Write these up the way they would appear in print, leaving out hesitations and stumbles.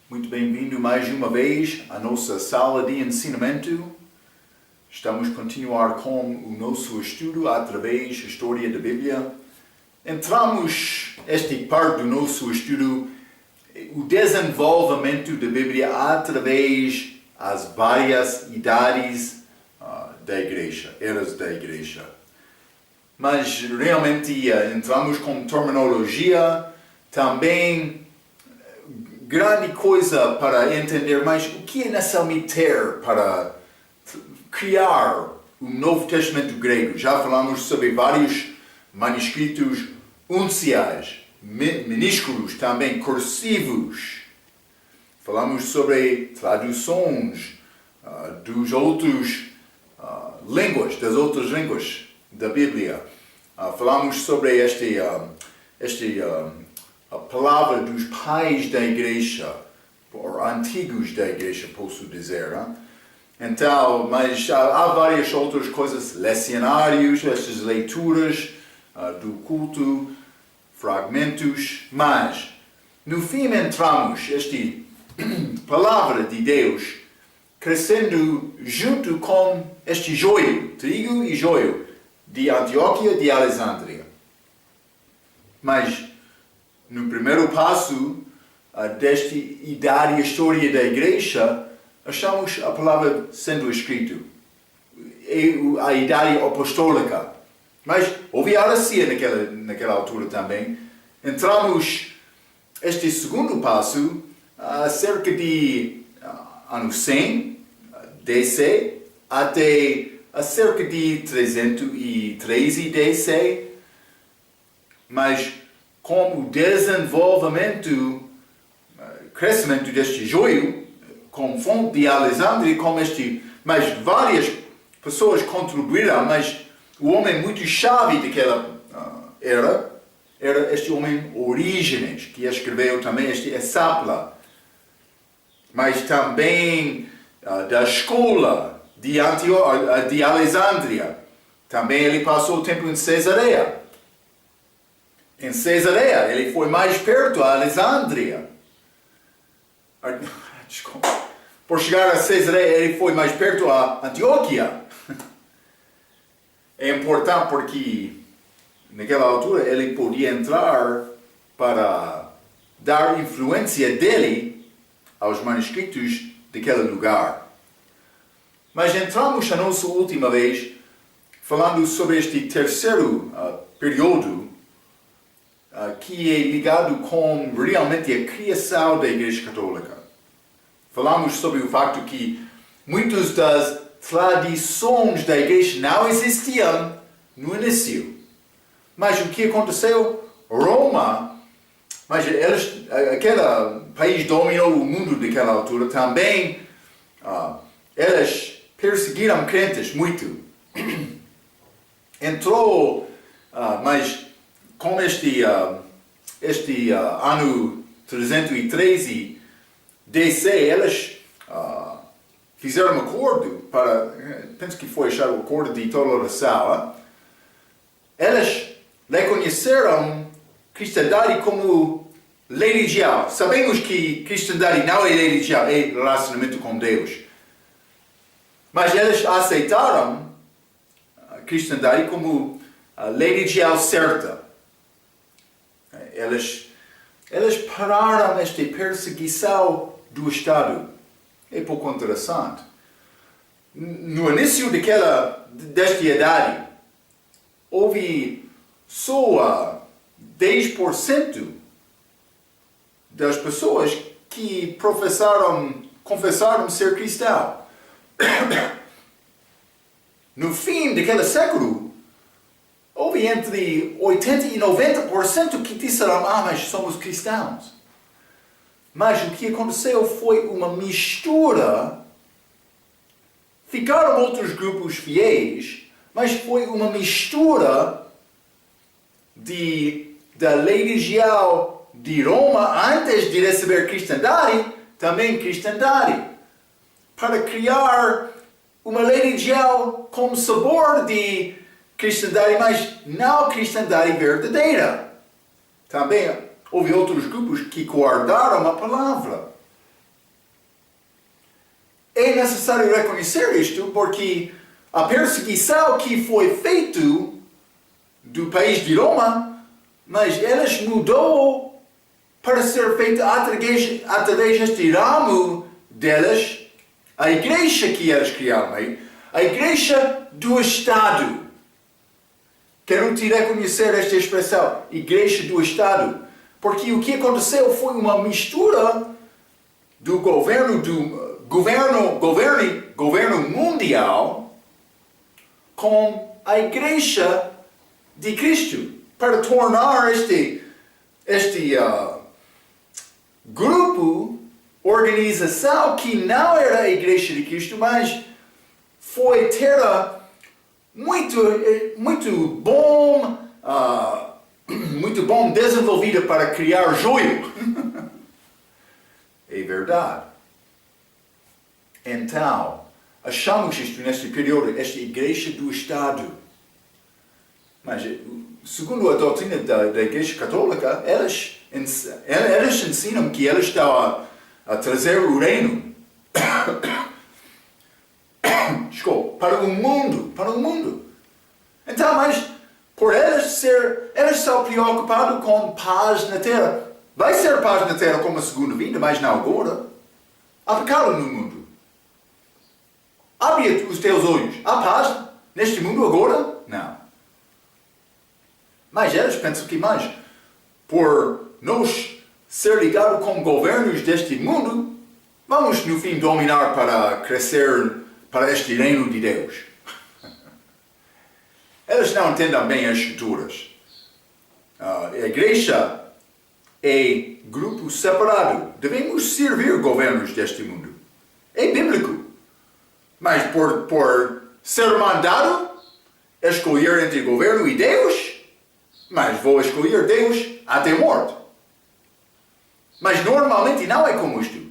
Muito bem-vindo mais uma vez à nossa sala de ensinamento. Estamos a continuar com o nosso estudo através da história da Bíblia. Entramos esta parte do nosso estudo, o desenvolvimento da Bíblia através das várias idades da igreja, eras da igreja. Mas realmente entramos com terminologia, também grande coisa para entender mais o que é necessário ter para criar o Novo Testamento grego. Já falamos sobre vários manuscritos unciais, minúsculos, também cursivos. Falamos sobre traduções das outras línguas da Bíblia. Falamos sobre a palavra dos pais da igreja, ou antigos da igreja, posso dizer. Então, mas há várias outras coisas, lecionários, estas leituras do culto, fragmentos, mas no fim entramos esta palavra de Deus crescendo junto com este joio, trigo e joio, de Antioquia e de Alexandria. Mas no primeiro passo desta idade história da igreja, achamos a palavra sendo escrita. A idade apostólica. Mas houve a heresia naquela altura também. Entramos este segundo passo cerca de ano 100 DC até cerca de 313 DC. Mas com o desenvolvimento, crescimento deste joio, com fonte de Alexandria, mas várias pessoas contribuíram, mas o homem muito chave daquela era este homem Orígenes, que escreveu também este Esapla, mas também da escola de Alexandria. Também ele passou o tempo em Cesareia. Em Cesareia, ele foi mais perto a Alexandria. Desculpa. Por chegar a Cesareia, ele foi mais perto a Antioquia. É importante porque, naquela altura, ele podia entrar para dar influência dele aos manuscritos daquele lugar. Mas entramos a nossa última vez falando sobre este terceiro período que é ligado com realmente a criação da Igreja Católica. Falamos sobre o facto que muitas das tradições da Igreja não existiam no início. Mas o que aconteceu? Roma, aquele país dominou o mundo daquela altura também. Eles perseguiram crentes muito. Entrou, mas com este ano 313 DC, eles fizeram um acordo penso que foi achar o acordo de toleração. Eles reconheceram cristandade como religião. Sabemos que cristandade não é religião, é relacionamento com Deus. Mas eles aceitaram a cristandade como a religião certa. Eles pararam esta perseguição do Estado. É pouco interessante. No início desta idade, houve só 10% das pessoas que confessaram ser cristão. No fim daquele século, houve entre 80% e 90% que disseram, mas somos cristãos. Mas o que aconteceu foi uma mistura. Ficaram outros grupos fiéis, mas foi uma mistura da religião de Roma antes de receber cristandade, também cristandade, para criar uma religião com sabor de cristandade, mas não cristandade verdadeira. Também houve outros grupos que guardaram a palavra. é necessário reconhecer isto porque a perseguição que foi feita do país de Roma, mas eles mudou para ser feita através deste ramo deles, a igreja que eles criaram, a igreja do Estado. Quero te reconhecer esta expressão, igreja do Estado, porque o que aconteceu foi uma mistura do governo mundial com a igreja de Cristo, para tornar este grupo, organização que não era a igreja de Cristo, mas foi terra muito bom desenvolvida para criar joio. É verdade. Então, achamos isto neste período, esta igreja do Estado. Mas, segundo a doutrina da Igreja Católica, eles ensinam que eles estão a trazer o reino para o mundo. Então, mas, por eles estão preocupados com paz na terra. Vai ser paz na terra como a segunda vinda, mas não agora. Há pecado no mundo. Abre os teus olhos. Há paz neste mundo agora? Não. Mas eles pensam que mais, por nós ser ligados com governos deste mundo, vamos no fim dominar para crescer para este reino de Deus. Eles não entendem bem as escrituras. A igreja é grupo separado. Devemos servir governos deste mundo. É bíblico. Mas por ser mandado, escolher entre governo e Deus, mas vou escolher Deus até a morte. Mas normalmente não é como isto.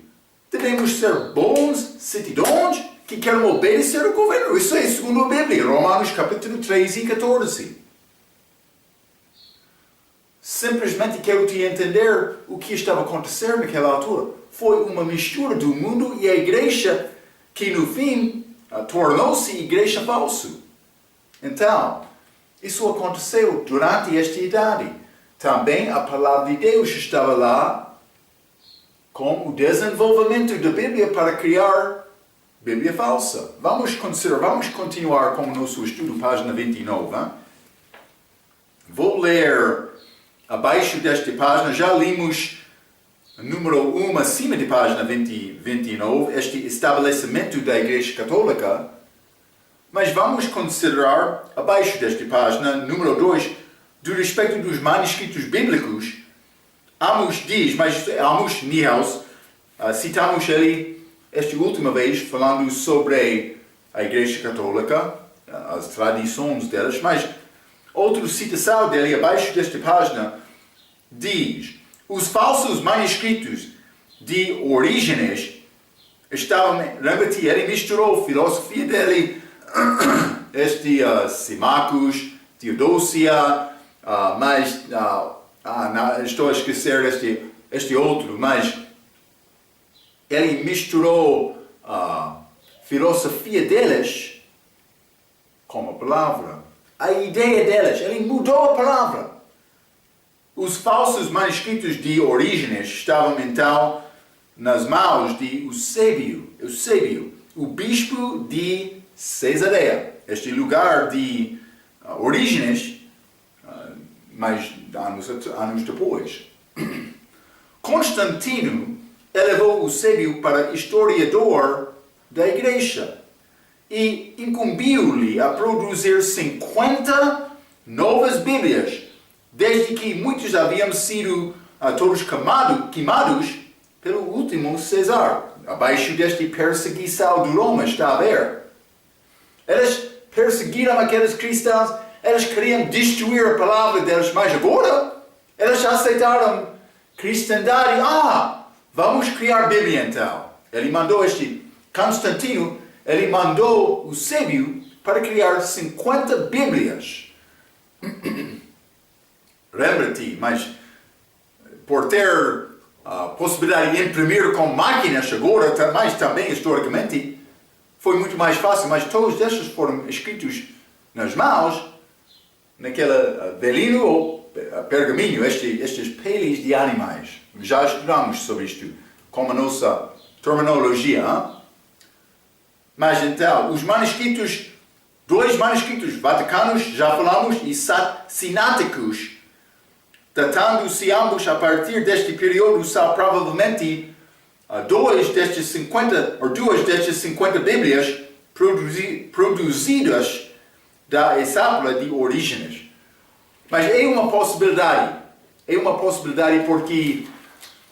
Devemos ser bons cidadãos que querem obedecer ao governo. Isso é segundo a Bíblia, Romanos capítulo 3 e 14. Simplesmente quero te entender o que estava acontecendo naquela altura. Foi uma mistura do mundo e a igreja que no fim tornou-se igreja falsa. Então, isso aconteceu durante esta idade. Também a palavra de Deus estava lá com o desenvolvimento da Bíblia para criar Bíblia falsa. Vamos continuar com o nosso estudo, página 29. Hein? Vou ler abaixo desta página, já limos número 1 acima de página 29, este estabelecimento da Igreja Católica, mas vamos considerar abaixo desta página, número 2, do respeito dos manuscritos bíblicos. Amos Niehaus, citamos ele esta última vez, falando sobre a Igreja Católica, as tradições delas, mas outra citação dele abaixo desta página diz: os falsos manuscritos de Orígenes estavam, lembra-te, ele misturou a filosofia dele, Simacus, Teodócia, mas estou a esquecer este outro, mas ele misturou a filosofia deles com a palavra. A ideia deles, ele mudou a palavra. Os falsos manuscritos de Orígenes estavam então nas mãos de Eusébio, o bispo de Cesareia, este lugar de Orígenes, mais anos depois. Constantino elevou Eusébio para historiador da igreja e incumbiu-lhe a produzir 50 novas Bíblias, desde que muitos haviam sido todos queimados pelo último César. Abaixo desta perseguição de Roma está a ver. Eles perseguiram aqueles cristãos, eles queriam destruir a palavra deles, mas agora eles aceitaram cristandade. Vamos criar Bíblia então. Ele mandou Constantino, ele mandou Eusébio para criar 50 Bíblias. Lembra-te, mas por ter a possibilidade de imprimir com máquinas agora, mas também historicamente foi muito mais fácil, mas todos estes foram escritos nas mãos, naquela velino ou pergaminho, estes peles de animais. Já estudamos sobre isto, com a nossa terminologia. Hein? Mas então, os manuscritos, 2 manuscritos vaticanos, já falamos, e sináticos, datando-se ambos a partir deste período, são provavelmente 2 destes 50 Bíblias produzidas da Esapla de Orígenes. Mas é uma possibilidade porque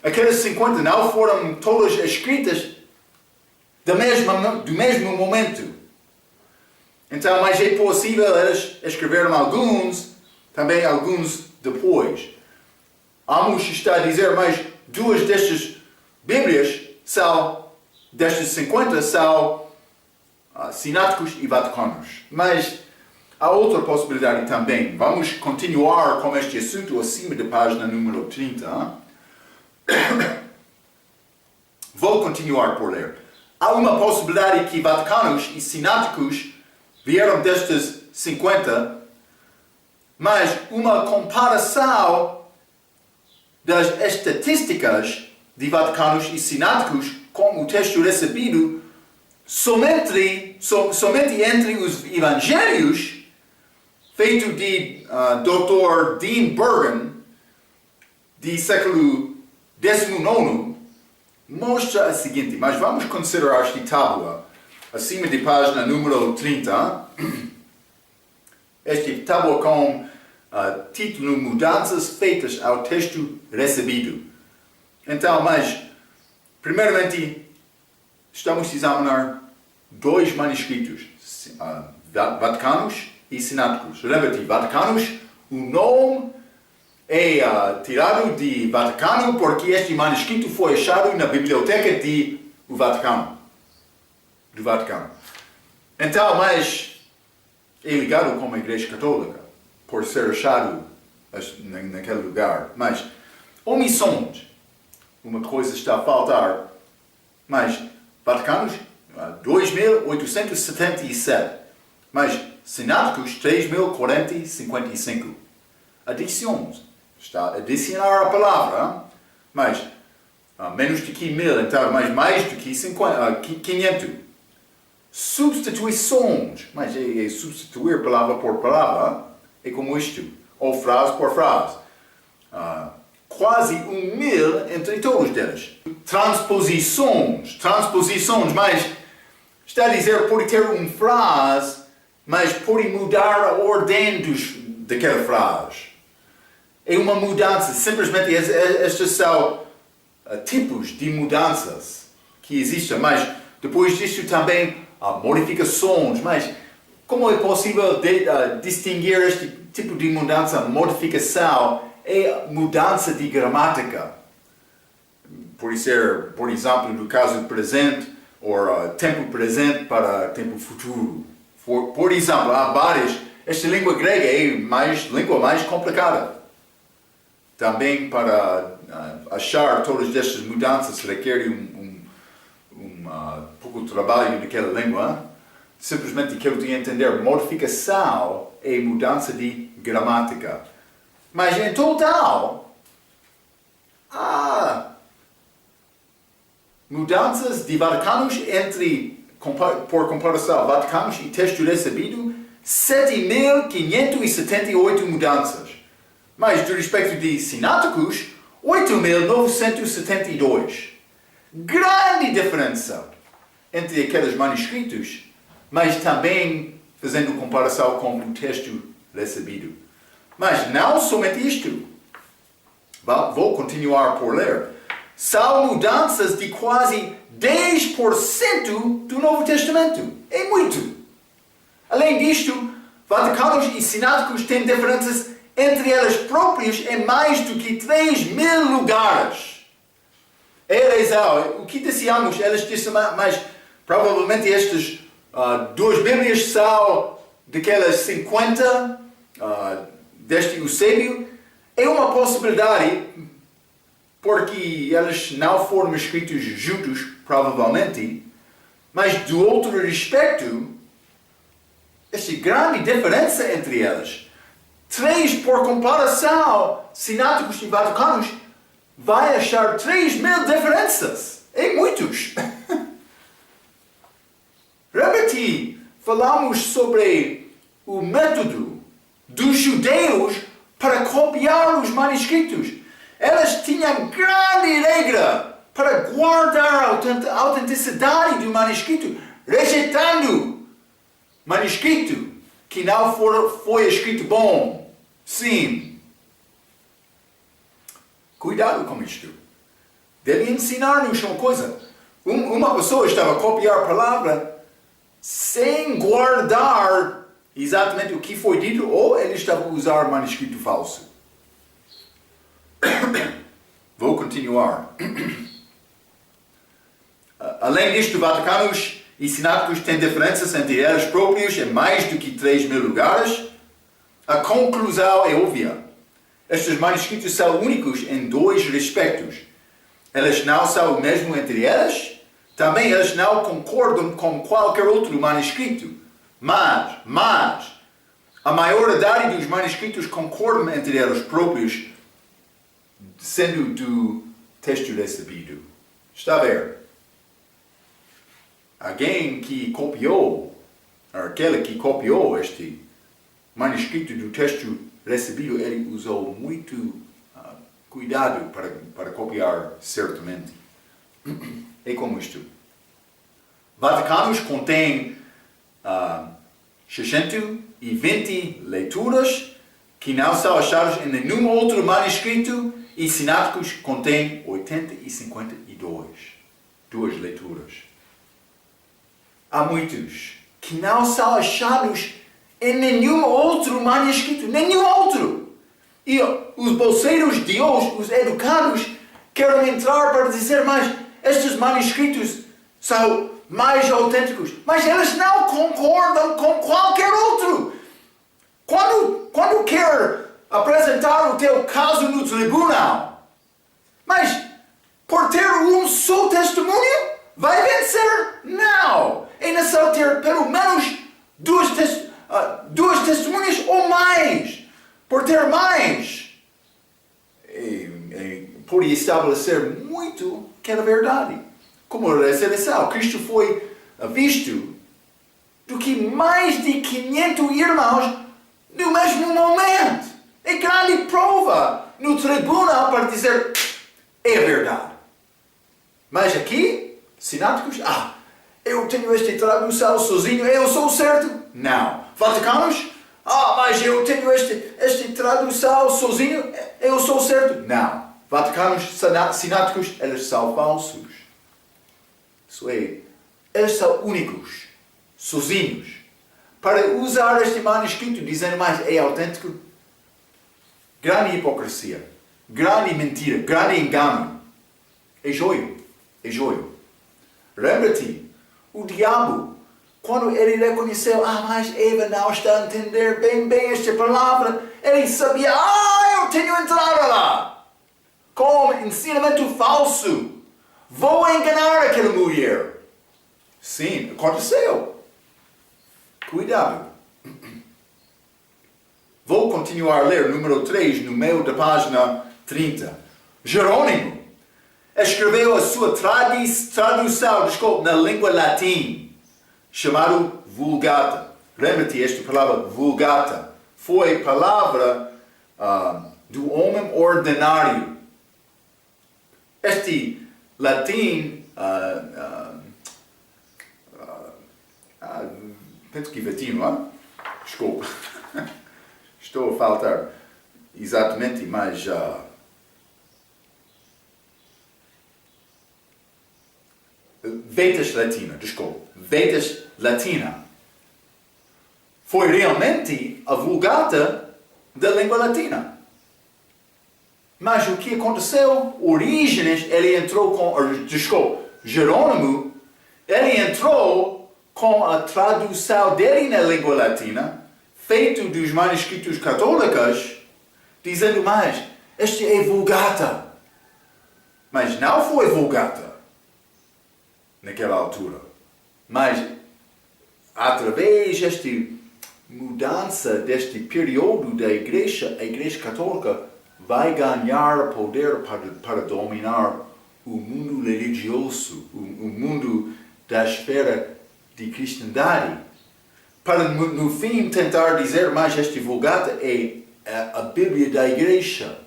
aquelas 50 não foram todas escritas do mesmo momento. Então, mas é possível eles escreveram também alguns depois. Amos está a dizer, mas 2 destas Bíblias destes 50 são sináticos e vaticanos. Mas há outra possibilidade também. Vamos continuar com este assunto acima da página número 30. Vou continuar por ler. Há uma possibilidade que vaticanos e sináticos vieram destes 50, mas uma comparação das estatísticas de vaticanos e sináticos com o texto recebido somente entre os evangelhos, feito de Dr. Dean Bergen, de século XIX, mostra a seguinte, mas vamos considerar esta tábua, acima de página número 30, esta tábua com título Mudanças feitas ao texto recebido. Então, mas, primeiramente, estamos a examinar 2 manuscritos, vaticanos e sináticos. Lembra-te, vaticanos, o nome é tirado de Vaticano porque este manuscrito foi achado na biblioteca do Vaticano. Então, mas é ligado com a Igreja Católica, por ser achado naquele lugar. Mas, omissões, uma coisa está a faltar. Mas, Vaticanos, 2.877. Mas, sináticos, 3.055. Adições. Está a adicionar a palavra, mas menos do que 1.000, então mais do que 500. Substituições, mas é substituir palavra por palavra, é como isto, ou frase por frase. Quase 1.000 entre todos eles. Transposições, mas está a dizer, pode ter uma frase, mas pode mudar a ordem daquela frase. É uma mudança, simplesmente estes são tipos de mudanças que existem, mas depois disso também há modificações, mas como é possível distinguir este tipo de mudança? Modificação é mudança de gramática. Pode ser, por exemplo, do caso presente, ou tempo presente para tempo futuro. Por exemplo, há várias, esta língua grega é a língua mais complicada. Também para achar todas estas mudanças requer pouco trabalho naquela língua. Simplesmente quero te entender, modificação é mudança de gramática. Mas em total, há mudanças de vaticanos por comparação, vaticanos e texto recebido, 7.578 mudanças. Mas, do respeito de sináticos, 8.972. Grande diferença entre aqueles manuscritos, mas também fazendo comparação com o texto recebido. Mas não somente isto. Vou continuar por ler. São mudanças de quase 10% do Novo Testamento. É muito. Além disto, vaticanos e sináticos têm diferenças entre elas próprias em mais do que 3.000 lugares. É razão, o que dizemos, elas dizem, mas provavelmente estas 2 Bíblias são daquelas 50 deste Eusébio. É uma possibilidade, porque eles não foram escritos juntos, provavelmente, mas do outro respeito, esta grande diferença entre eles. 3, por comparação, sináticos e vaticanos, vai achar 3.000 diferenças. É muitos. Lembra-te, falamos sobre o método dos judeus para copiar os manuscritos. Eles tinham grande regra para guardar a autenticidade do manuscrito, rejeitando manuscrito que não foi escrito bom. Sim. Cuidado com isto. Deve ensinar-nos uma coisa. Uma pessoa estava a copiar a palavra sem guardar exatamente o que foi dito, ou ele estava a usar manuscrito falso. Vou continuar. Além disto, vaticanos e sináticos têm diferenças entre eles próprios em mais do que 3.000 lugares. A conclusão é óbvia. Estes manuscritos são únicos em 2 respectos. Eles não são o mesmo entre eles. Também eles não concordam com qualquer outro manuscrito. Mas a maioridade dos manuscritos concordam entre eles próprios, sendo do texto recebido. Está a ver? Alguém que copiou, aquele que copiou este manuscrito do texto recebido, ele usou muito cuidado para copiar certamente. É como isto. Vaticanos contém 620 leituras que não são achadas em nenhum outro manuscrito, e sináticos contém 852. 2 leituras. Há muitos que não são achados em nenhum outro manuscrito. Nenhum outro! E os bolseiros de hoje, os educados, querem entrar para dizer, mas estes manuscritos são mais autênticos. Mas eles não concordam com qualquer outro. Quando quer apresentar o teu caso no tribunal, mas por ter um só testemunho, vai vencer? Não! É necessário ter pelo menos duas testemunhas ou mais. Por ter mais, pode estabelecer muito que é a verdade. Como a ressurreição, Cristo foi visto do que mais de 500 irmãos no mesmo momento. É grande prova no tribunal para dizer é verdade. Mas aqui, sináticos, eu tenho esta tradução sozinho, eu sou certo. Não. Vaticanos, mas eu tenho esta tradução sozinho, eu sou certo. Não. Vaticanos, sináticos, eles são falsos. Isso é, eles são únicos, sozinhos. Para usar este manuscrito, dizendo mais, é autêntico. Grande hipocrisia, grande mentira, grande engano. É joio, é joio. Lembra-te, o diabo, quando ele reconheceu, mas Eva não está a entender bem esta palavra, ele sabia, eu tenho entrado lá, com ensinamento falso. Vou enganar aquela mulher. Sim, aconteceu. Cuidado. Vou continuar a ler número 3 no meio da página 30. Jerônimo escreveu a sua tradução na língua latim, chamado Vulgata. Lembra-te, esta palavra Vulgata foi palavra do homem ordinário. Este latim, penso que latino, não é? Desculpa. Estou a faltar exatamente, mas Vetus Latina, desculpa. Vetus Latina foi realmente a Vulgata da língua latina. Mas o que aconteceu? Orígenes, ele entrou com... Jerônimo, ele entrou com a tradução dele na língua latina, feito dos manuscritos católicos, dizendo mais, este é Vulgata. Mas não foi Vulgata naquela altura. Mas através desta mudança, deste período da Igreja, a Igreja Católica vai ganhar poder para dominar o mundo religioso, o mundo da esfera de cristandade. Para, no fim, tentar dizer mais esta Vulgata é a Bíblia da Igreja.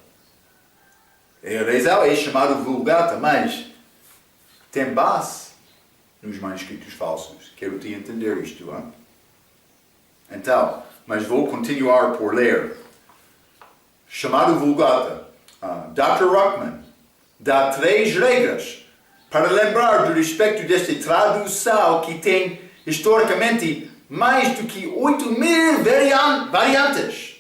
É chamado Vulgata, mas tem base nos manuscritos falsos. Quero te entender isto, hein? Então, mas vou continuar por ler. Chamado Vulgata, Dr. Ruckman dá 3 regras para lembrar do respeito desta tradução que tem historicamente mais do que 8.000 variantes.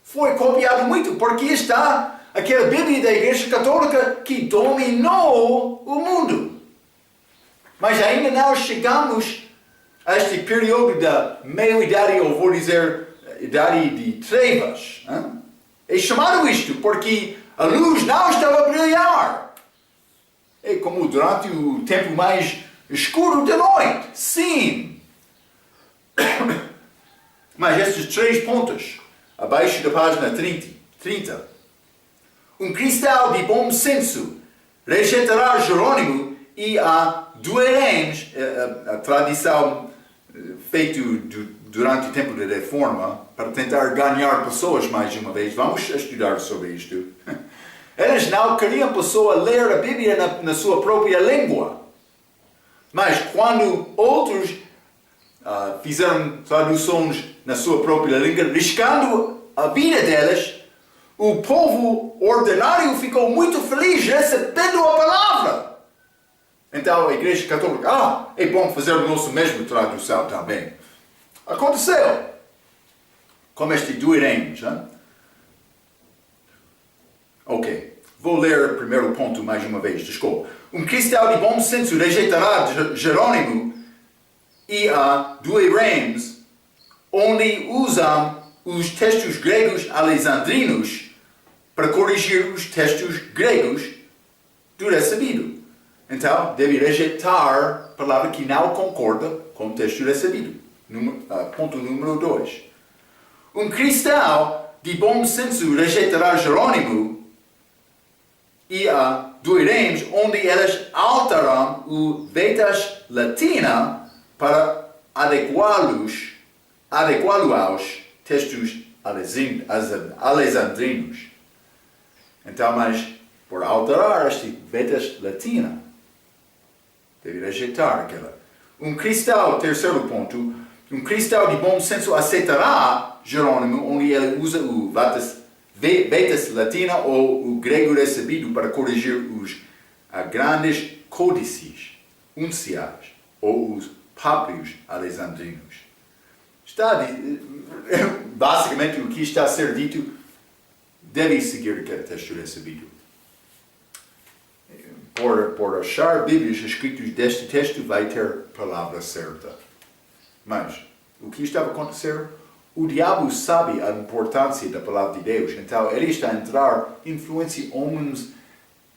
Foi copiado muito porque está aquela Bíblia da Igreja Católica que dominou o mundo. Mas ainda não chegamos a este período da meia-idade, ou vou dizer, idade de trevas. Hein? É chamado isto porque a luz não estava a brilhar. É como durante o tempo mais escuro da noite. Sim. Mas estes 3 pontos, abaixo da página 30. Um cristão de bom senso rejeitará Jerônimo e a Douay-Rheims, a tradição feita durante o tempo da Reforma, para tentar ganhar pessoas mais uma vez. Vamos estudar sobre isto. Eles não queriam a pessoa ler a Bíblia na sua própria língua. Mas quando outros fizeram traduções na sua própria língua, riscando a vida deles, o povo ordinário ficou muito feliz recebendo a palavra. Então a Igreja Católica, é bom fazer o nosso mesmo tradução também. Aconteceu. Como este Douay-Rheims. Ok, vou ler o primeiro ponto mais uma vez, desculpa. Um cristão de bom senso rejeitará Jerônimo e a Douay-Rheims, onde usam os textos gregos alexandrinos para corrigir os textos gregos do recebido. Então, deve rejeitar a palavra que não concorda com o texto recebido. Ponto número 2. Um cristão de bom senso rejeitará Jerônimo e a Douay-Rheims, onde eles alteram o Vedas Latina para adequá-lo aos textos alexandrinos. Então, mas por alterar este Vedas Latina, deve rejeitar aquela. Um cristão, terceiro ponto, um cristão de bom senso aceitará Jerônimo, onde ele usa o Vedas Latina ou o grego recebido para corrigir os grandes códices unciais ou os páprios alexandrinos. Basicamente, o que está a ser dito deve seguir aquele texto recebido. Por achar Bíblias escritas deste texto, vai ter a palavra certa. Mas, o que estava a acontecer? O diabo sabe a importância da palavra de Deus, então ele está a entrar influência homens,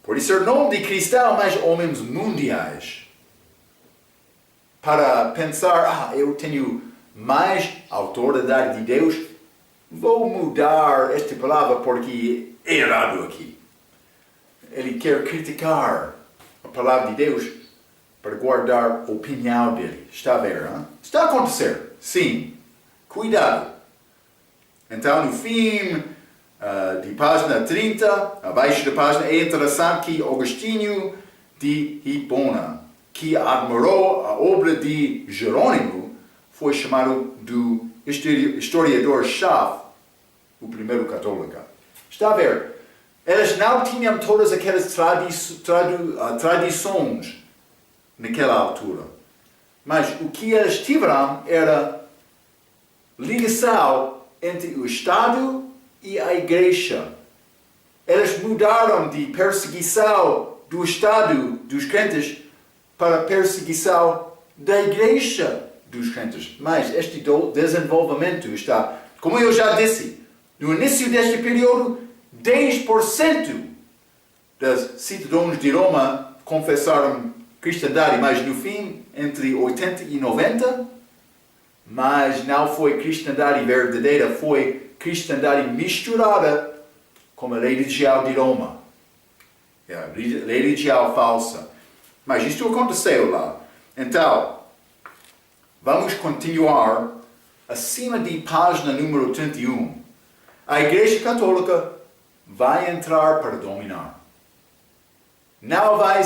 pode ser nome de cristão, mas homens mundiais, para pensar, eu tenho mais autoridade de Deus, vou mudar esta palavra porque é errado aqui. Ele quer criticar a palavra de Deus para guardar a opinião dele. Está a ver, hein? Está a acontecer, sim. Cuidado. Então, no fim de página 30, abaixo da página, é interessante que Agostinho de Hipona, que admirou a obra de Jerônimo, foi chamado do historiador-chave, o primeiro católico. Está a ver? Eles não tinham todas aquelas tradições naquela altura. Mas o que eles tiveram era ligação entre o Estado e a Igreja. Eles mudaram de perseguição do Estado dos crentes para perseguição da Igreja dos crentes. Mas este desenvolvimento está, como eu já disse, no início deste período, 10% dos cidadãos de Roma confessaram cristandade, mas no fim, entre 80 e 90, mas não foi cristandade verdadeira, foi cristandade misturada com a religião de Roma. A religião falsa. Mas isto aconteceu lá. Então, vamos continuar acima de página número 31. A Igreja Católica vai entrar para dominar. Não vai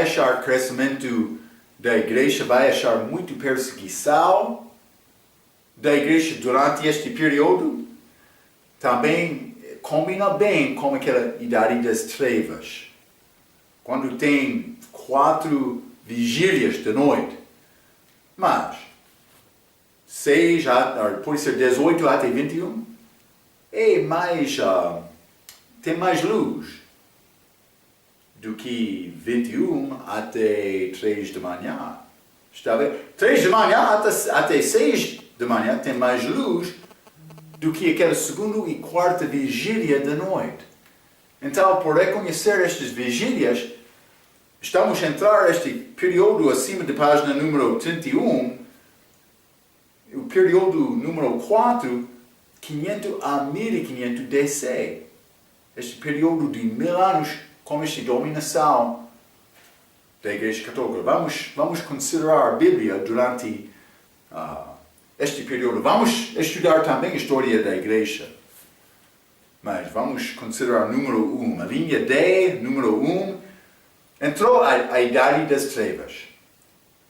achar crescimento da Igreja, vai achar muito perseguição da Igreja durante este período. Também combina bem com aquela idade das trevas. Quando tem 4 vigílias de noite. Mas, pode ser 18 até 21, tem mais luz do que 21 até 3 de manhã. Está bem? 3 de manhã até 6 de manhã tem mais luz do que aquela segunda e quarta vigília da noite. Então, por reconhecer estas vigílias, estamos a entrar neste período acima da página número 31, o período número 4, 500 a 1500 DC. Este período de 1000 anos com esta dominação da Igreja Católica. Vamos considerar a Bíblia durante este período. Vamos estudar também a história da Igreja. Mas vamos considerar o número 1. A linha D, número 1, entrou a Idade das Trevas.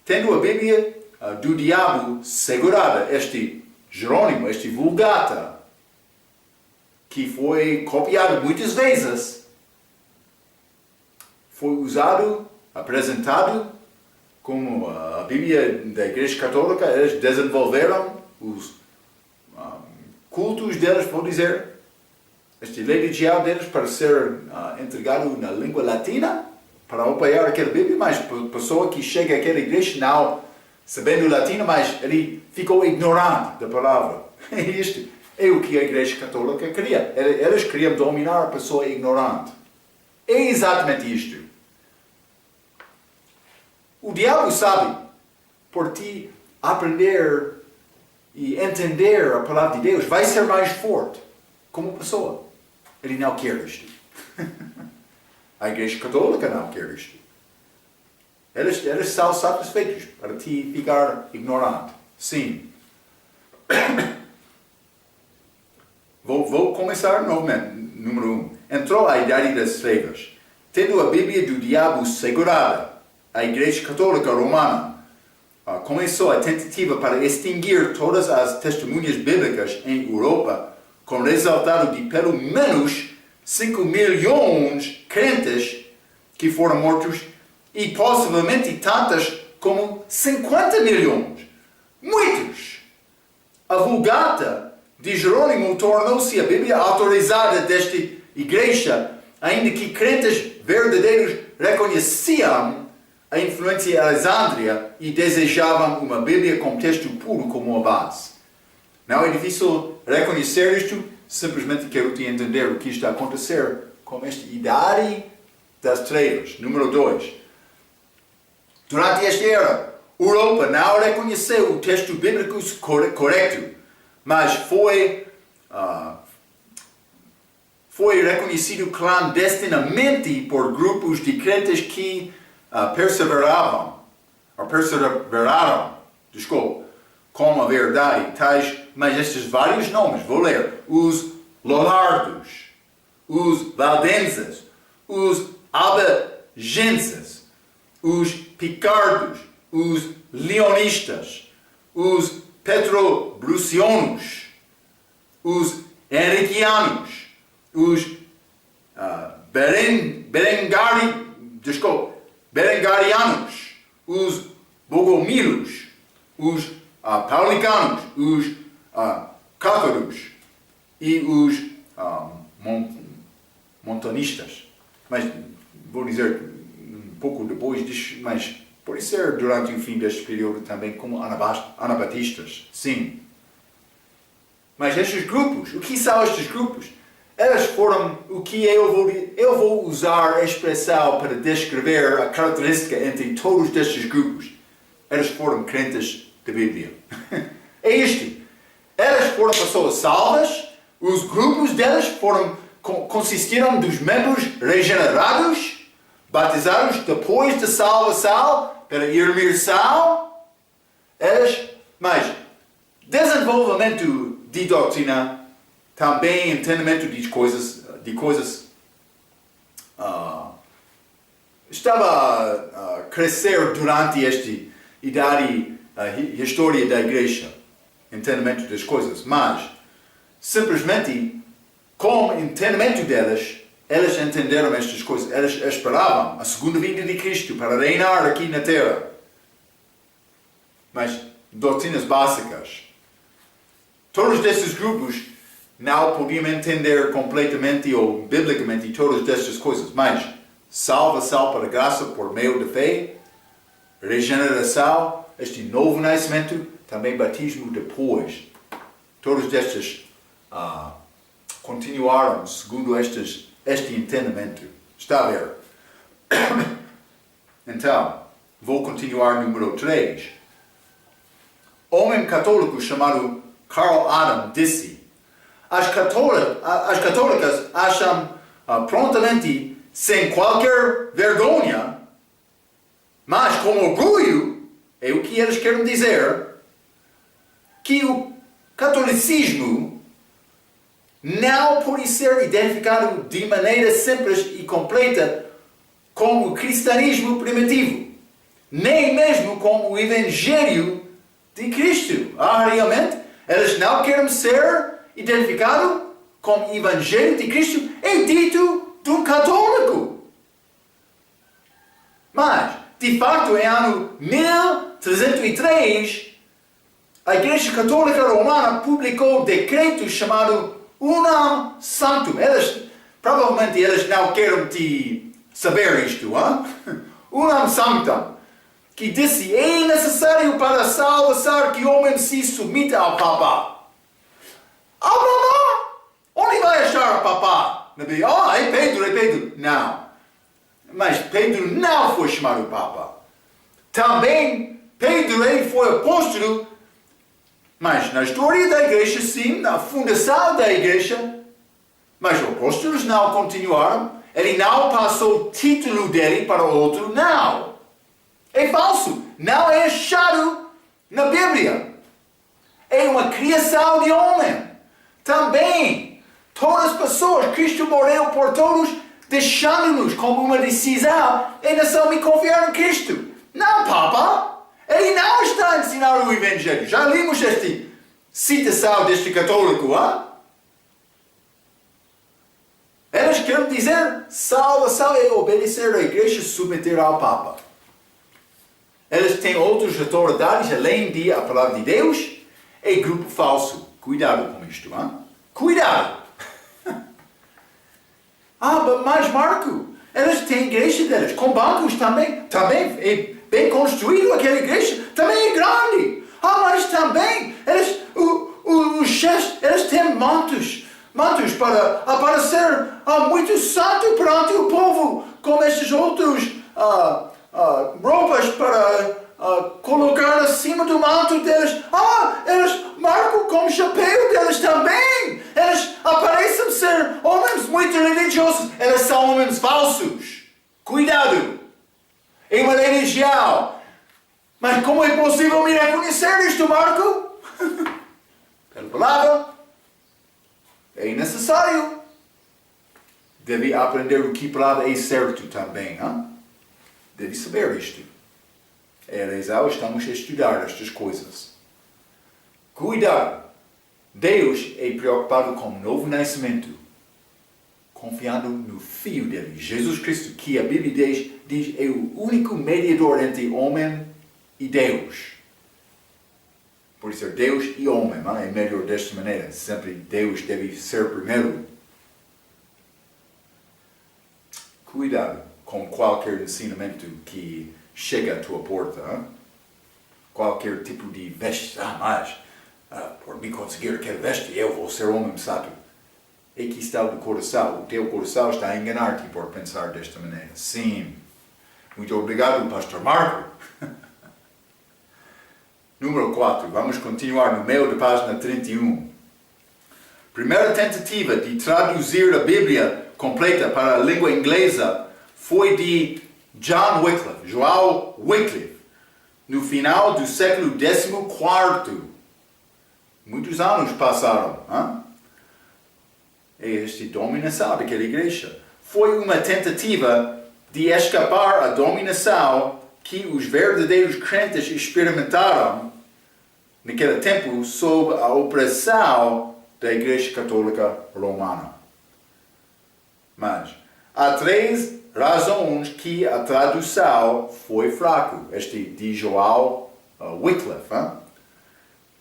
Tendo a Bíblia do diabo segurada, este Jerônimo, este Vulgata, que foi copiado muitas vezes, foi usado, apresentado como a Bíblia da Igreja Católica. Eles desenvolveram os cultos deles, vou dizer, esta religião deles para ser entregado na língua latina, para apoiar aquela Bíblia, mas a pessoa que chega àquela igreja não sabendo latim, mas ele ficou ignorante da palavra. Isto é o que a Igreja Católica queria. Eles queriam dominar a pessoa ignorante. É exatamente isto. O diabo sabe, por ti aprender e entender a palavra de Deus, vai ser mais forte como pessoa. Ele não quer isto. A Igreja Católica não quer isto. Eles são satisfeitos para ti ficar ignorante. Sim. Vou começar novamente. Número 1. Entrou a Idade das Trevas. Tendo a Bíblia do diabo segurada, a Igreja Católica Romana começou a tentativa para extinguir todas as testemunhas bíblicas em Europa, com resultado de pelo menos 5 milhões crentes que foram mortos e possivelmente tantas como 50 milhões. Muitos! A Vulgata de Jerônimo tornou-se a Bíblia autorizada desta igreja, ainda que crentes verdadeiros reconheciam a influência de Alexandria e desejavam uma Bíblia com texto puro como a base. Não é difícil reconhecer isto, simplesmente quero te entender o que está a acontecer com esta idade das trevas. Número 2. Durante esta era, a Europa não reconheceu o texto bíblico correto, mas foi reconhecido clandestinamente por grupos de crentes que perseveraram, com a verdade, mas estes vários nomes, vou ler, os Lollardos, os Valdenses, os Albigenses, os Picardos, os Leonistas, os Petrobrucianos, os Henriquianos, os Berengarianos, os Bogomilos, os Paulicanos, os Cátaros e os Montanistas. Mas vou dizer um pouco depois disso, mas pode ser durante o fim deste período também como anabatistas. Sim. Mas estes grupos, o que são estes grupos? elas foram o que eu vou usar a expressão para descrever a característica entre todos estes grupos. Elas foram crentes da Bíblia. É isto. Elas foram pessoas salvas, os grupos delas consistiram dos membros regenerados, batizados depois da salvação, pela imersão. Mas desenvolvimento de doutrina, também entendimento de coisas estava a crescer durante esta idade, história da igreja, entendimento das coisas, mas simplesmente com o entendimento delas, elas entenderam estas coisas, elas esperavam a segunda vinda de Cristo para reinar aqui na terra. Mas doutrinas básicas, todos esses grupos não podiam entender completamente ou biblicamente todas estas coisas, mas salvação pela graça por meio da fé, regeneração, este novo nascimento, também batismo depois. Todos estes continuaram segundo este entendimento. Está a ver? Então, vou continuar número 3. Homem católico chamado Karl Adam disse: as católicas acham prontamente, sem qualquer vergonha, mas com orgulho, é o que eles querem dizer, que o catolicismo não pode ser identificado de maneira simples e completa com o cristianismo primitivo, nem mesmo com o Evangelho de Cristo. Realmente, eles não querem ser identificados com o Evangelho de Cristo, é dito de um católico. Mas, de facto, em ano 1303, a Igreja Católica Romana publicou um decreto chamado Unam Sanctum. Provavelmente eles não querem saber isto, hein? Unam Sanctum, que disse: é necessário para a salvação que o homem se submeta ao Papa. Ao Papa? Onde vai achar o Papa? É Pedro. Não. Mas Pedro não foi chamado Papa. Também Pedro foi apóstolo, mas na história da igreja sim, na fundação da igreja, mas os apóstolos não continuaram, ele não passou o título dele para outro, não. É falso, não é achado na Bíblia. É uma criação de homem. Também, todas as pessoas, Cristo morreu por todos, deixando-nos como uma decisão em nação e confiar em Cristo. Não, Papa. Ele não está a ensinar o Evangelho. Já lemos esta citação deste católico, hein? Eles querem dizer, salvação é obedecer à igreja e submeter ao Papa. Eles têm outras autoridades além de a palavra de Deus. É grupo falso. Cuidado com isto, hein? Cuidado! Mas Marco, eles têm igreja deles, com bancos também. Também é bem construído aquela igreja, também é grande. Mas também, os chefes, eles têm mantos para ser muito santo perante o povo, com estes outros roupas para colocar acima do manto deles. Eles marcam com o chapéu deles também. Eles aparecem ser homens muito religiosos. Eles são homens falsos. Cuidado. É uma religião. Mas como é possível me reconhecer isto, Marco? Pela palavra. É necessário. Deve aprender o que palavra é certo também. Deve saber isto. Estamos a estudar estas coisas. Cuidado! Deus é preocupado com o novo nascimento, confiando no Filho dele, Jesus Cristo, que a Bíblia diz é o único mediador entre homem e Deus. Por isso, Deus e homem, é melhor desta maneira. Sempre Deus deve ser primeiro. Cuidado com qualquer ensinamento que chega à tua porta. Qualquer tipo de veste. Por me conseguir aquele veste, eu vou ser homem santo. é que está o coração. O teu coração está a enganar-te por pensar desta maneira. Sim. Muito obrigado, Pastor Marco. Número 4. Vamos continuar no meio da página 31. Primeira tentativa de traduzir a Bíblia completa para a língua inglesa foi de John Wycliffe, João Wycliffe, no final do século XIV. Muitos anos passaram. Esta dominação daquela igreja foi uma tentativa de escapar à dominação que os verdadeiros crentes experimentaram naquele tempo sob a opressão da Igreja Católica Romana. Mas há 3 razões que a tradução foi fraca, este de João Wycliffe.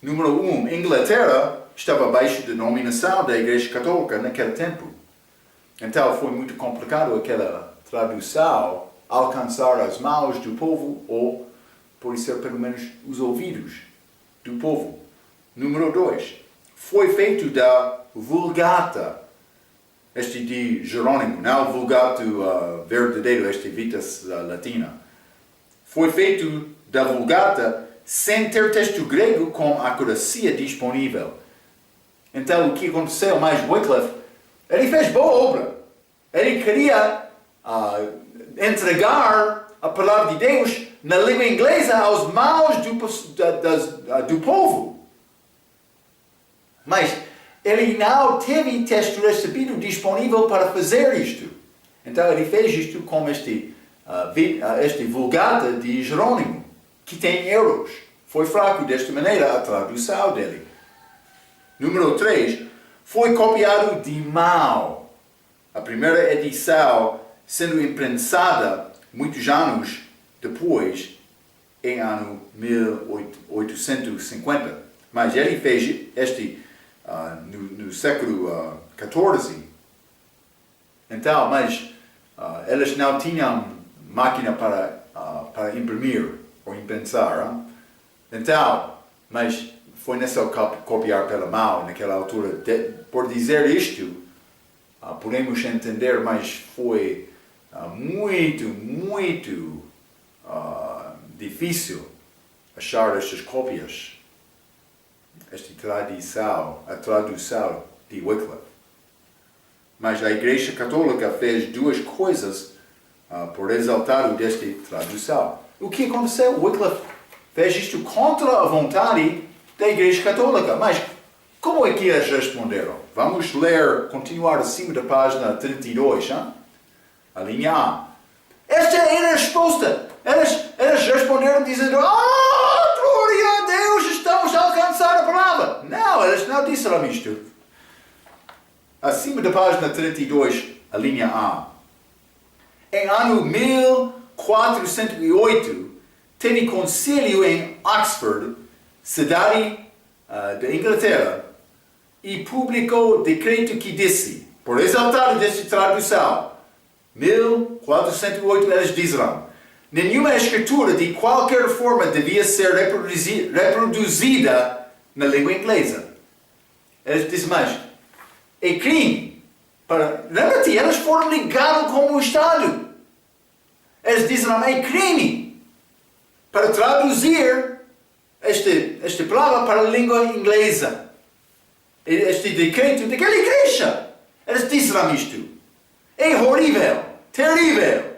Número 1, Inglaterra estava abaixo da dominação da Igreja Católica naquele tempo. Então foi muito complicado aquela tradução alcançar as mãos do povo, ou por ser pelo menos os ouvidos do povo. Número 2, foi feito da Vulgata, este de Jerônimo, não o Vulgato verdadeiro, este Vitas Latina. Foi feito da Vulgata sem ter texto grego com acuracia disponível. Então o que aconteceu mais Wycliffe, ele fez boa obra. Ele queria entregar a palavra de Deus na língua inglesa aos mãos do povo. Mas ele não teve texto recebido disponível para fazer isto. Então ele fez isto com este Vulgata de Jerônimo, que tem erros. Foi fraco desta maneira a tradução dele. Número 3, foi copiado de mão. A primeira edição sendo imprensada muitos anos depois, em ano 1850. Mas ele fez este no século XIV. Então, mas eles não tinham máquina para imprimir ou imprensar. Então, mas foi necessário copiar pela mão naquela altura. Por dizer isto, podemos entender, mas foi muito difícil achar estas cópias. Esta tradução de Wycliffe. Mas a Igreja Católica fez 2 coisas por exaltar desta tradução. O que aconteceu? Wycliffe fez isto contra a vontade da Igreja Católica. Mas como é que eles responderam? Vamos continuar acima da página 32, a linha A. Esta era a resposta. Eles responderam dizendo: glória a Deus, estamos a alcançar a palavra. Não, eles não disseram isto. Acima da página 32, a linha A. Em ano 1408, teve concílio em Oxford, cidade da Inglaterra, e publicou decreto que disse, por exaltar desta tradução, 1408, eles disseram: nenhuma escritura de qualquer forma devia ser reproduzida na língua inglesa. Eles dizem mais, é crime. Lembra-te, eles foram ligados com o Estado. Eles dizem, é crime para traduzir esta palavra para a língua inglesa. Este decreto daquela igreja. Eles disseram isto. É horrível, terrível.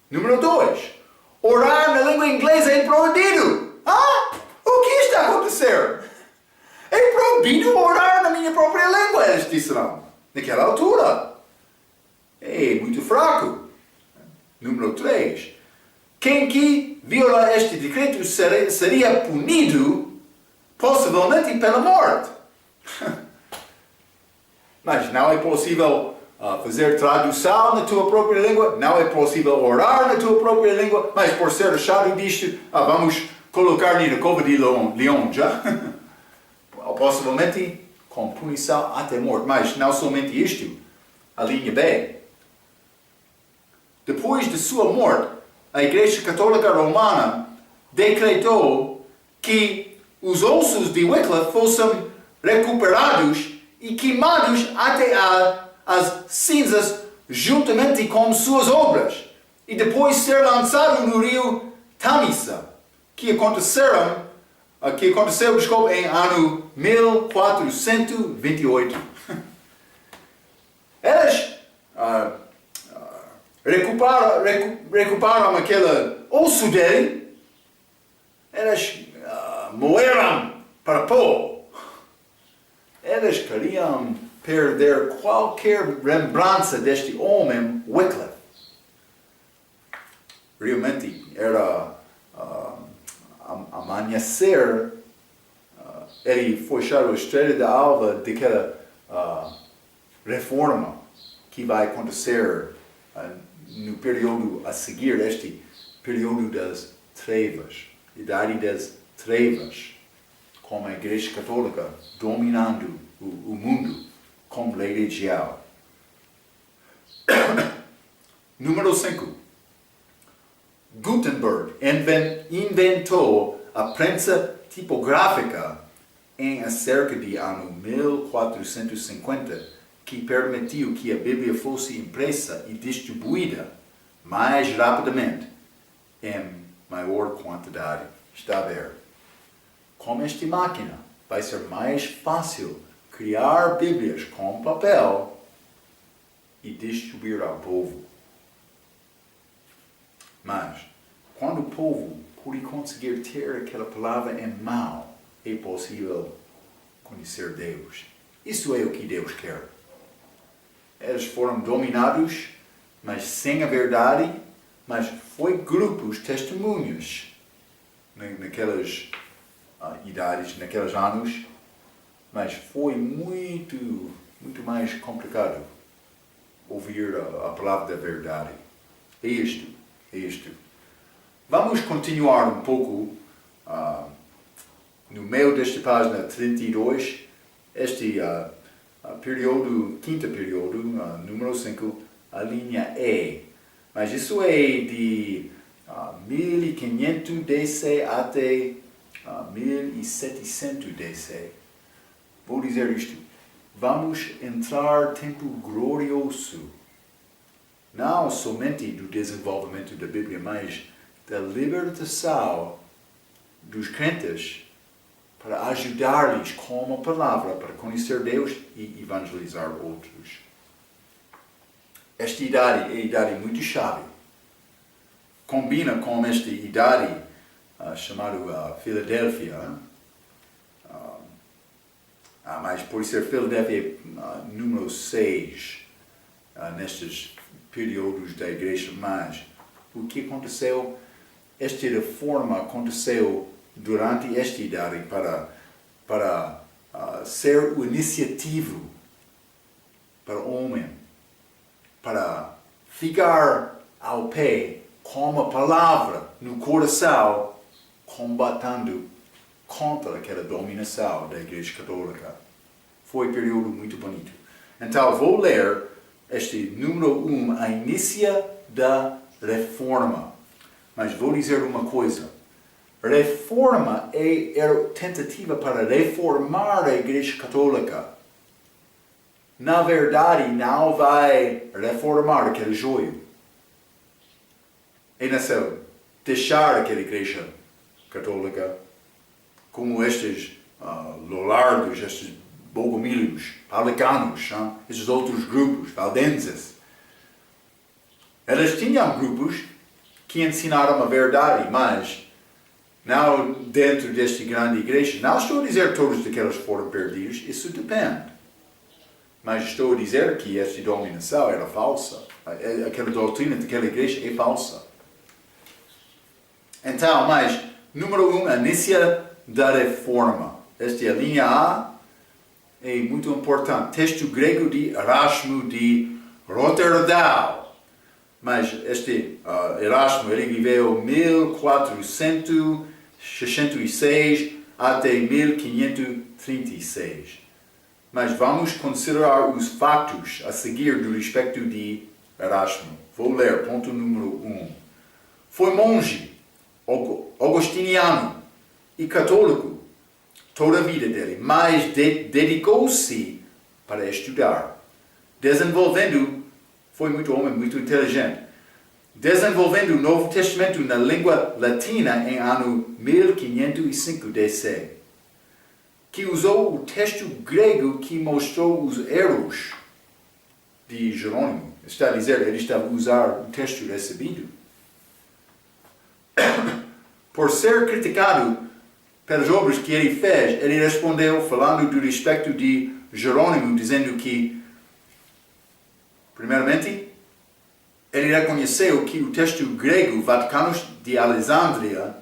Número 2. Orar na língua inglesa é proibido. O que está a acontecer? É proibido orar na minha própria língua, eles disseram. Naquela altura. É muito fraco. Número 3. Quem que viola este decreto seria punido, possivelmente pela morte. Mas não é possível fazer tradução na tua própria língua, não é possível orar na tua própria língua, mas por ser achado disto, vamos colocar na cova de leão já. Possivelmente com punição até morte. Mas não somente isto, a linha B. Depois de sua morte, a Igreja Católica Romana decretou que os ossos de Wycliffe fossem recuperados e queimados até as cinzas juntamente com suas obras, e depois ser lançado no rio Tamisa, que aconteceu em ano 1428. Eles recuperaram aquele osso dele, eles moeram para pó. Eles queriam perder qualquer lembrança deste homem Wycliffe. Realmente era amanhecer, ele foi achado a estrela da alva daquela reforma que vai acontecer no período a seguir, este período das trevas, idade das trevas, como a Igreja Católica dominando o mundo com lei regial. Número 5. Gutenberg inventou a prensa tipográfica em cerca de ano 1450, que permitiu que a Bíblia fosse impressa e distribuída mais rapidamente, em maior quantidade. Está a ver? Com esta máquina, vai ser mais fácil criar Bíblias com papel e distribuir ao povo. Mas, quando o povo pode conseguir ter aquela palavra em mão, é possível conhecer Deus. Isso é o que Deus quer. Eles foram dominados, mas sem a verdade, mas foi grupos testemunhos naquelas idades, naqueles anos, mas foi muito mais complicado ouvir a palavra da verdade. É isto. Vamos continuar um pouco no meio desta página 32, este quinto período, número 5, a linha E. Mas isso é de 1500 DC até 1700 DC. Vou dizer isto. Vamos entrar tempo glorioso. Não somente do desenvolvimento da Bíblia, mas da libertação dos crentes para ajudar-lhes com a palavra para conhecer Deus e evangelizar outros. Esta idade é a idade muito chave. Combina com esta idade chamada Filadélfia. Mas por ser Filadélfia número 6 nestes períodos da igreja. Mas o que aconteceu? Esta reforma aconteceu durante esta idade para ser o iniciativo para o homem, para ficar ao pé com a palavra no coração, combatendo contra aquela dominação da Igreja Católica. Foi um período muito bonito. Então, vou ler este número 1, a início da reforma. Mas vou dizer uma coisa. Reforma é a tentativa para reformar a Igreja Católica. Na verdade, não vai reformar aquele joio. É necessário deixar aquela Igreja Católica como estes Lollardos, estes Bogomílios, Paulicanos, estes outros grupos, valdenses. Eles tinham grupos que ensinaram a verdade, mas não dentro desta grande igreja. Não estou a dizer que todos aqueles foram perdidos, isso depende. Mas estou a dizer que esta dominação era falsa. Aquela doutrina daquela igreja é falsa. Então, mas, número 1, a início da reforma. Esta é a linha A, é muito importante. Texto grego de Erasmo de Roterdão. Mas este Erasmo, ele viveu 1466 até 1536. Mas vamos considerar os fatos a seguir do respeito de Erasmo. Vou ler, ponto número 1. Foi monge, agostiniano e católico toda a vida dele, mas dedicou-se para estudar. Foi muito homem, muito inteligente. Desenvolvendo o Novo Testamento na língua latina em ano 1505 DC, que usou o texto grego que mostrou os erros de Jerônimo. Está a dizer, ele estava a usar o texto recebido. Por ser criticado pelas obras que ele fez, ele respondeu falando do respeito de Jerônimo, dizendo que, primeiramente, ele reconheceu que o texto grego Vaticanus de Alexandria,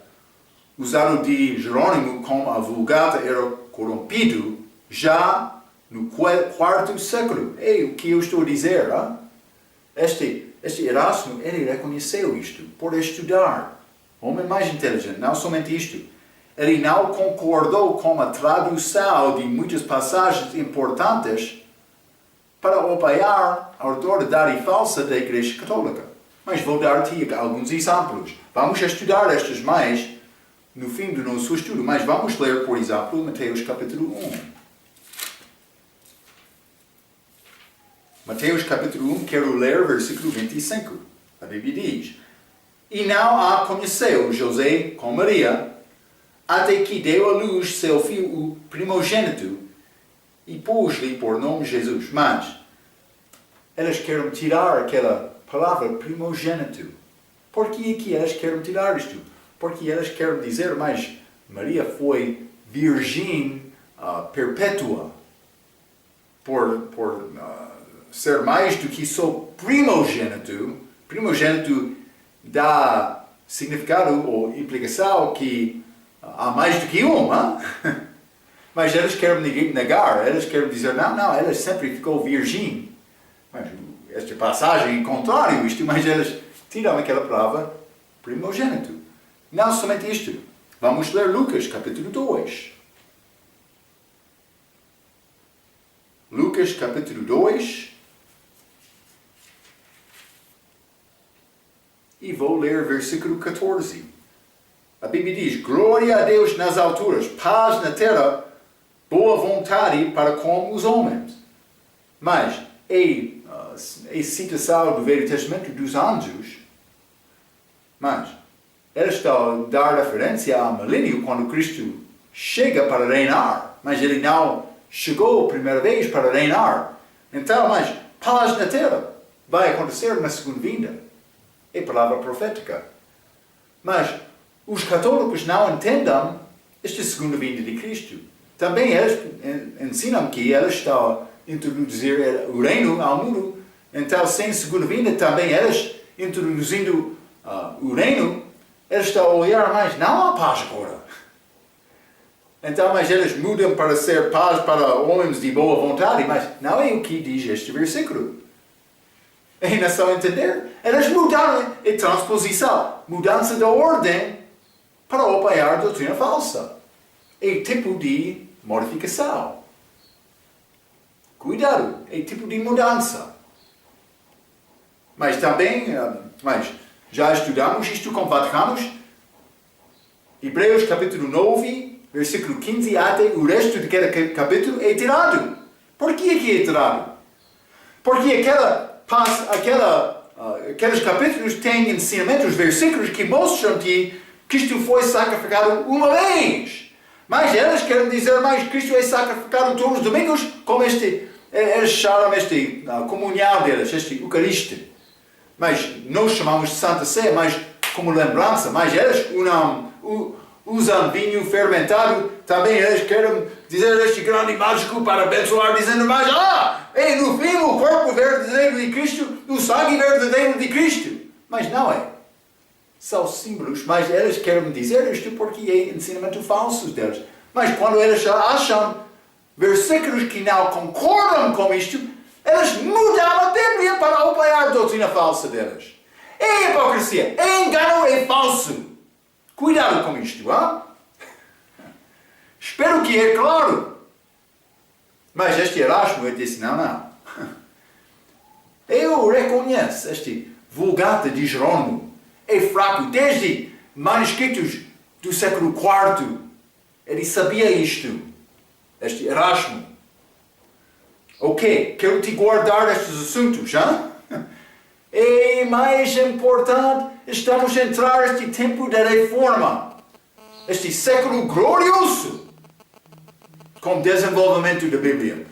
usado de Jerônimo como a Vulgata, era corrompido já no quarto século. O que eu estou a dizer? Este Erasmo, ele reconheceu isto por estudar. Homem mais inteligente, não somente isto. Ele não concordou com a tradução de muitas passagens importantes para apoiar a autoridade falsa da Igreja Católica. Mas vou dar-te alguns exemplos. Vamos estudar estes mais no fim do nosso estudo, mas vamos ler, por exemplo, Mateus capítulo 1. Mateus capítulo 1, quero ler versículo 25. A Bíblia diz: E não a conheceu José com Maria, até que deu à luz seu filho, o primogênito, e pôs-lhe por nome Jesus. Mas elas querem tirar aquela palavra primogênito. Por que é que elas querem tirar isto? Porque elas querem dizer, mas Maria foi virgem perpétua. Por ser mais do que só primogênito. Primogênito dá significado ou implicação que há mais do que um. Mas elas querem negar, elas querem dizer, não, ela sempre ficou virgem. Mas esta passagem é contrário isto, mas elas tiram aquela palavra primogênito. Não somente isto. Vamos ler Lucas capítulo 2. Lucas capítulo 2. E vou ler versículo 14. A Bíblia diz: Glória a Deus nas alturas, paz na terra, boa vontade para com os homens. Mas é citação do Velho Testamento dos anjos. Mas ela está a dar referência ao milênio, quando Cristo chega para reinar. Mas ele não chegou a primeira vez para reinar. Então, mas paz na terra vai acontecer na segunda vinda. É palavra profética. Mas os católicos não entendem esta segunda vinda de Cristo. Também eles ensinam que ela está a introduzir o reino ao mundo. Então, sem segunda vinda, também eles introduzindo o reino, eles estão a olhar mais, não há paz agora. Então, mas eles mudam para ser paz para homens de boa vontade, mas não é o que diz este versículo. É não só entender. Eles mudaram a transposição, mudança da ordem para apoiar a doutrina falsa. É tipo de modificação. Cuidado, é tipo de mudança. Mas também, já estudamos isto com Vaticanos. Hebreus capítulo 9, versículo 15 até o resto daquele capítulo é tirado. Por que é tirado? Porque aqueles capítulos têm ensinamentos, versículos que mostram que Cristo foi sacrificado uma vez. Mas eles querem dizer, mas Cristo é sacrificado todos os domingos, como eles chamam a comunhão deles, este Eucarista. Mas nós chamamos de Santa Sé, mas como lembrança. Mas eles usam vinho fermentado, também eles querem dizer este grande mágico para abençoar, dizendo, mas no fim o corpo verdadeiro de Cristo, o sangue verdadeiro de Cristo. Mas não é. São símbolos, mas eles querem dizer isto porque é ensinamento falso deles. Mas quando eles acham versículos que não concordam com isto, eles mudam a Bíblia para apoiar a doutrina falsa deles. É hipocrisia, é engano, é falso. Cuidado com isto, Espero que é claro. Mas este Erasmo, ele disse, não. Eu reconheço este Vulgata de Jerônimo. É fraco, desde manuscritos do século IV. Ele sabia isto. Este Erasmo. Ok, quero te guardar estes assuntos, já? E mais importante, estamos a entrar neste tempo da reforma, este século glorioso, com o desenvolvimento da Bíblia.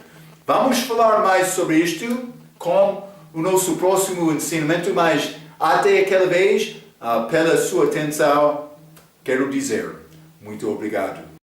Vamos falar mais sobre isto com o nosso próximo ensinamento, mas até aquela vez, pela sua atenção, quero dizer muito obrigado.